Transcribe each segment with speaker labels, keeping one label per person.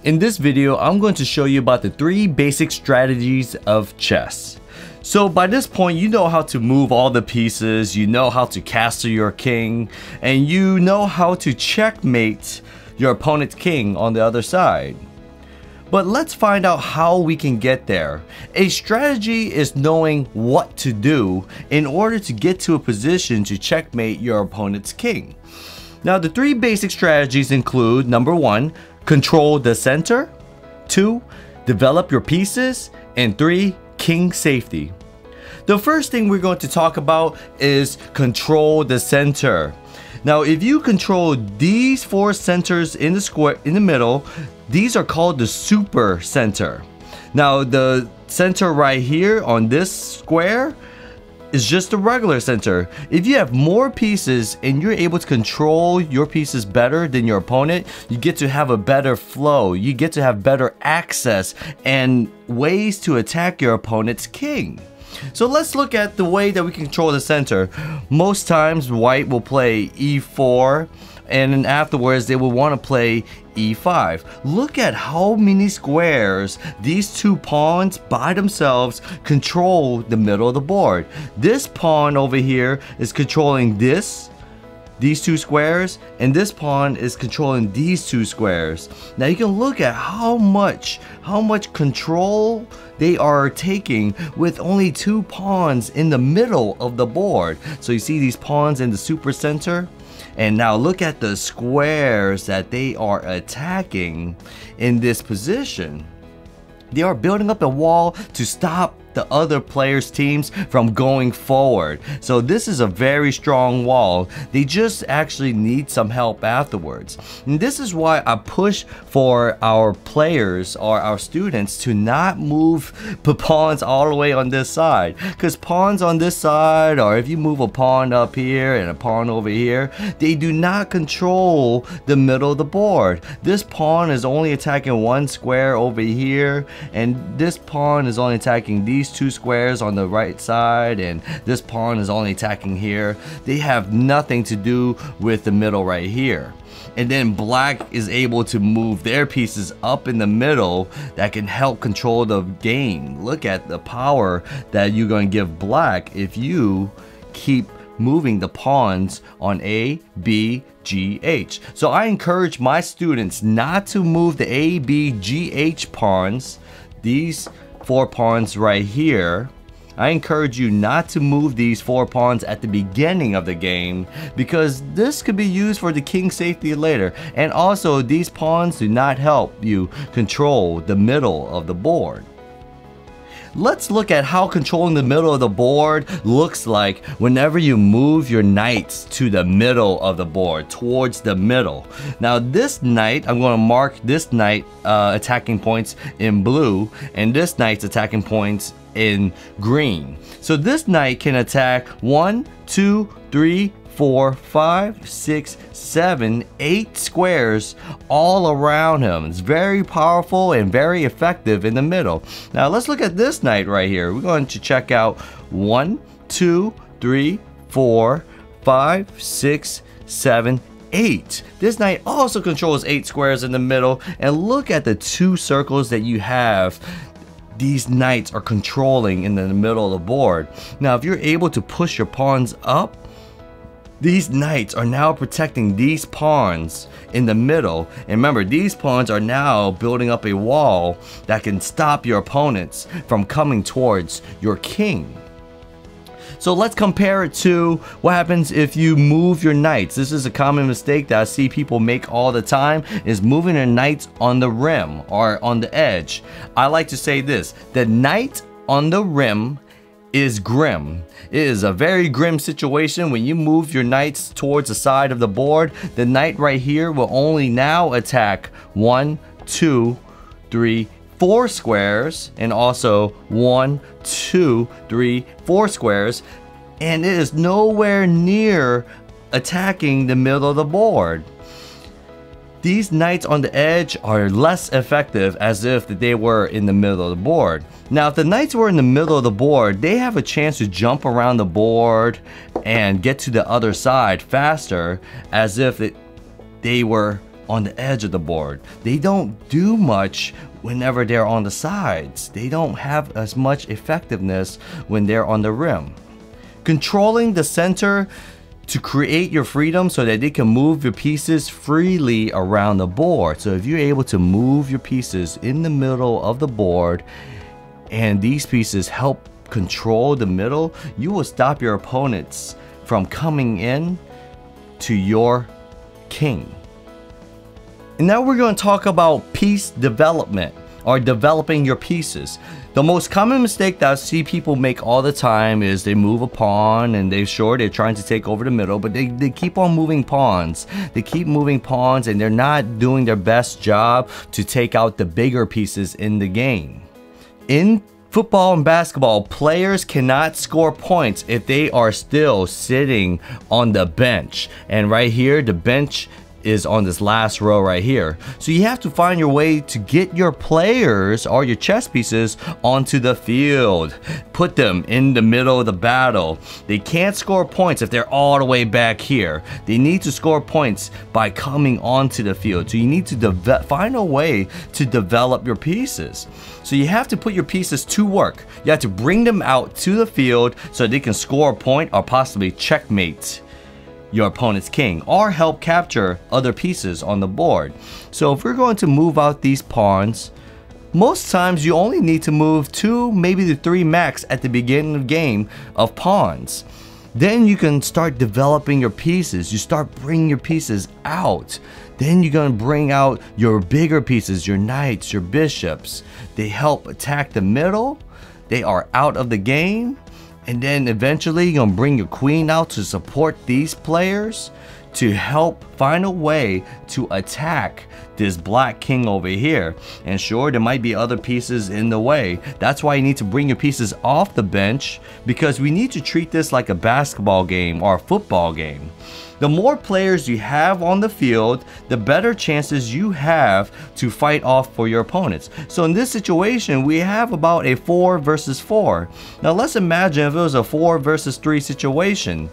Speaker 1: In this video, I'm going to show you about the 3 basic strategies of chess. So by this point, you know how to move all the pieces, you know how to castle your king, and you know how to checkmate your opponent's king on the other side. But let's find out how we can get there. A strategy is knowing what to do in order to get to a position to checkmate your opponent's king. Now, the 3 basic strategies include: number 1, control the center; 2, develop your pieces; and 3, king safety. The first thing we're going to talk about is control the center. Now, if you control these 4 centers in the square in the middle, these are called the super center. Now, the center right here on this square is just a regular center. If you have more pieces and you're able to control your pieces better than your opponent, you get to have a better flow. You get to have better access and ways to attack your opponent's king. So let's look at the way that we control the center. Most times white will play e4, and then afterwards they will want to play e5. Look at how many squares these 2 pawns by themselves control the middle of the board. This pawn over here is controlling these 2 squares, and this pawn is controlling these 2 squares. Now you can look at how much control they are taking with only 2 pawns in the middle of the board. So you see these pawns in the super center, and now look at the squares that they are attacking in this position. They are building up a wall to stop the other players' teams from going forward. So this is a very strong wall. They just actually need some help afterwards. And this is why I push for our players or our students to not move the pawns all the way on this side. Because pawns on this side, or if you move a pawn up here and a pawn over here, they do not control the middle of the board. This pawn is only attacking 1 square over here, and this pawn is only attacking these 2 squares on the right side, and this pawn is only attacking here. They have nothing to do with the middle right here. And then black is able to move their pieces up in the middle that can help control the game. Look at the power that you're going to give black if you keep moving the pawns on A, B, G, H. So I encourage my students not to move the A, B, G, H pawns, these 4 pawns right here. I encourage you not to move these 4 pawns at the beginning of the game, because this could be used for the king safety later. And also, these pawns do not help you control the middle of the board. Let's look at how controlling the middle of the board looks like whenever you move your knights to the middle of the board, towards the middle. Now this knight, I'm going to mark this knight attacking points in blue, and this knight's attacking points in green. So this knight can attack 1, 2, 3, 4, 5, 6, 7, 8 squares all around him. It's very powerful and very effective in the middle. Now let's look at this knight right here. We're going to check out 1, 2, 3, 4, 5, 6, 7, 8. This knight also controls 8 squares in the middle, and look at the 2 circles that you have. These knights are controlling in the middle of the board. Now if you're able to push your pawns up, these knights are now protecting these pawns in the middle. And remember, these pawns are now building up a wall that can stop your opponents from coming towards your king. So let's compare it to what happens if you move your knights. This is a common mistake that I see people make all the time, is moving their knights on the rim or on the edge. I like to say this: the knight on the rim is grim. It is a very grim situation when you move your knights towards the side of the board. The knight right here will only now attack 1, 2, 3, 4 squares, and also 1, 2, 3, 4 squares, and it is nowhere near attacking the middle of the board. These knights on the edge are less effective as if they were in the middle of the board. Now, if the knights were in the middle of the board, they have a chance to jump around the board and get to the other side faster, as if they were on the edge of the board. They don't do much whenever they're on the sides. They don't have as much effectiveness when they're on the rim. Controlling the center to create your freedom so that they can move your pieces freely around the board. So if you're able to move your pieces in the middle of the board and these pieces help control the middle, you will stop your opponents from coming in to your king. And now we're going to talk about piece development, or developing your pieces. The most common mistake that I see people make all the time is they move a pawn and they're trying to take over the middle, but they keep on moving pawns. They keep moving pawns and they're not doing their best job to take out the bigger pieces in the game. In football and basketball, players cannot score points if they are still sitting on the bench. And right here, the bench is on this last row right here. So you have to find your way to get your players or your chess pieces onto the field. Put them in the middle of the battle. They can't score points if they're all the way back here. They need to score points by coming onto the field. So you need to find a way to develop your pieces. So you have to put your pieces to work. You have to bring them out to the field so they can score a point or possibly checkmate your opponent's king or help capture other pieces on the board. So if we're going to move out these pawns, most times you only need to move 2, maybe the 3 max at the beginning of the game of pawns. Then you can start developing your pieces. You start bringing your pieces out. Then you're going to bring out your bigger pieces, your knights, your bishops. They help attack the middle. They are out of the game. And then eventually you're going to bring your queen out to support these players to help find a way to attack this black king over here. And sure, there might be other pieces in the way. That's why you need to bring your pieces off the bench, because we need to treat this like a basketball game or a football game. The more players you have on the field, the better chances you have to fight off for your opponents. So in this situation, we have about a 4 versus 4. Now let's imagine if it was a 4 versus 3 situation.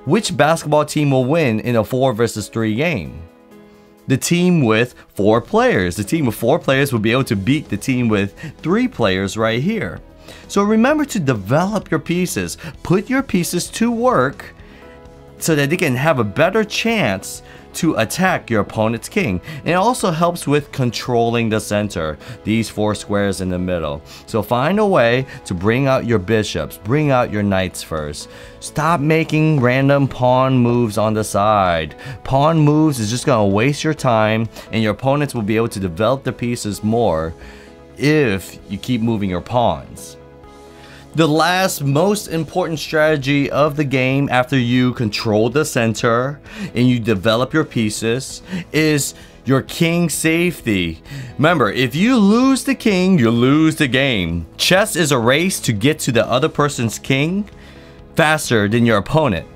Speaker 1: Which basketball team will win in a 4 versus 3 game? The team with 4 players. The team with 4 players will be able to beat the team with 3 players right here. So remember to develop your pieces. Put your pieces to work so that they can have a better chance to attack your opponent's king. And it also helps with controlling the center, these 4 squares in the middle. So find a way to bring out your bishops, bring out your knights first. Stop making random pawn moves on the side. Pawn moves is just going to waste your time, and your opponents will be able to develop their pieces more if you keep moving your pawns. The last most important strategy of the game after you control the center and you develop your pieces is your king safety. Remember, if you lose the king, you lose the game. Chess is a race to get to the other person's king faster than your opponent.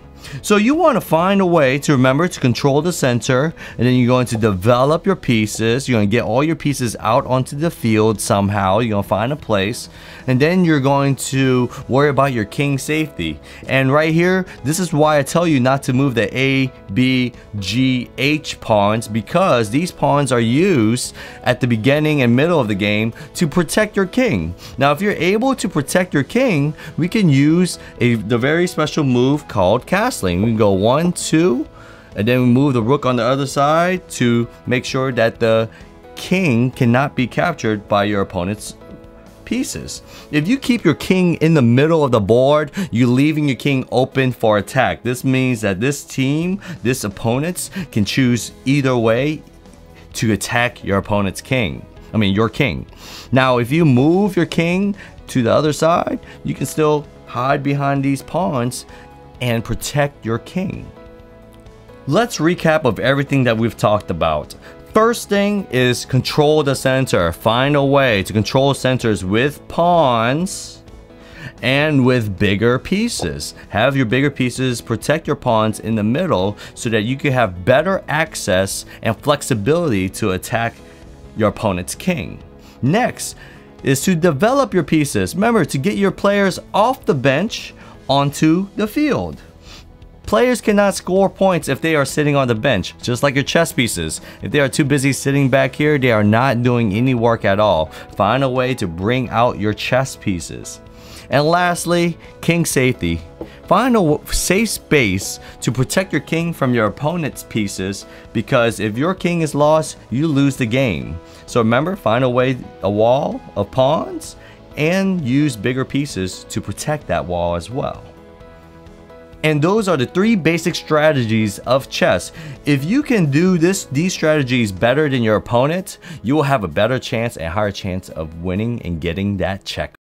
Speaker 1: So you want to find a way to remember to control the center, and then you're going to develop your pieces. You're going to get all your pieces out onto the field somehow. You're going to find a place, and then you're going to worry about your king safety. And right here, this is why I tell you not to move the A, B, G, H pawns, because these pawns are used at the beginning and middle of the game to protect your king. Now, if you're able to protect your king, we can use the very special move called castling. We can go 1, 2, and then we move the rook on the other side to make sure that the king cannot be captured by your opponent's pieces. If you keep your king in the middle of the board, you're leaving your king open for attack. This means that this team, this opponents, can choose either way to attack your opponent's king. I mean, your king. Now, if you move your king to the other side, you can still hide behind these pawns and protect your king. Let's recap of everything that we've talked about. First thing is control the center. Find a way to control centers with pawns and with bigger pieces. Have your bigger pieces protect your pawns in the middle so that you can have better access and flexibility to attack your opponent's king. Next is to develop your pieces. Remember to get your players off the bench onto the field. Players cannot score points if they are sitting on the bench, just like your chess pieces. If they are too busy sitting back here, they are not doing any work at all. Find a way to bring out your chess pieces. And lastly, king safety. Find a safe space to protect your king from your opponent's pieces, because if your king is lost, you lose the game. So remember, find a wall of pawns and use bigger pieces to protect that wall as well. And those are the 3 basic strategies of chess. If you can do these strategies better than your opponent, you will have a better chance and higher chance of winning and getting that checkmate.